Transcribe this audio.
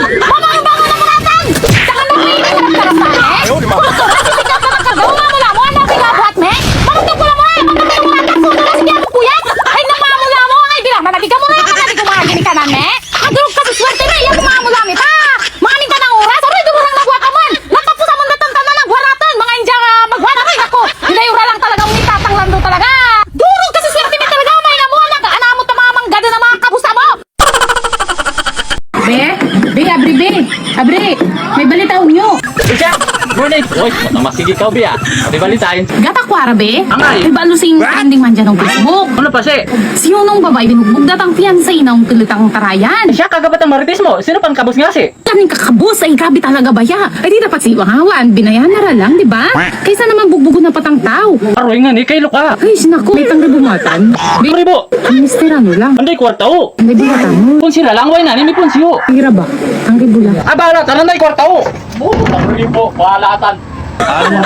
Bangon-bangon na mulatan! Jangan mo ini harap-harap tali. Kulo-kulo, sisikat na nagkagawa nga mula mo. Ano pinabuhat me? Mangutok mo na mo eh. Pagkakita mo mulatan, kulo na sige ako puyat. Ay, namamula mo. Ay, bilang managi ka muna. Managi kumagini ka na me. Nagulog ka sa swerte na. Iyan kumamula me ta. Maning ka ng oras. Aroy, dumurang nagwa ka man. Natapos ang mandatang na nagwaratan. Mga India magwaratan. Ako, hinayura lang talaga mo itatanglan do talaga. Durog ka sa swerte me talaga. May namuha ka. Anamot na mga manggada na mga kabusa mo. Abri, may balita unyo. Siya! Morning! Uy, namasigi ka, Bia. Di balitain. Gata ko arabe. Angay. May balusing trending man dyan ng Facebook. Ano pa si? Siyo nung babae binugbog datang fiancé na ang kilitang tarayan. Siya kagabat ang marites mo. Sino pang kabos nga si? Kaning kakabos ay grabe talaga baya. Ay di dapat si Wangawan. Binayan na ra lang, di ba? Kaysa naman bugbugo na patang tao. Aroy nga ni, kailo ka. Ay, sinako. May tang ribumatan. Ribo! Mister ano lang. Anday kwarta o. Ang ribumatan mo. Punsi na lang, way na, may punsi o. Pira ba? Ang ribula. Abala, talanday kwarta o. Buto, ribo, balatan. Ang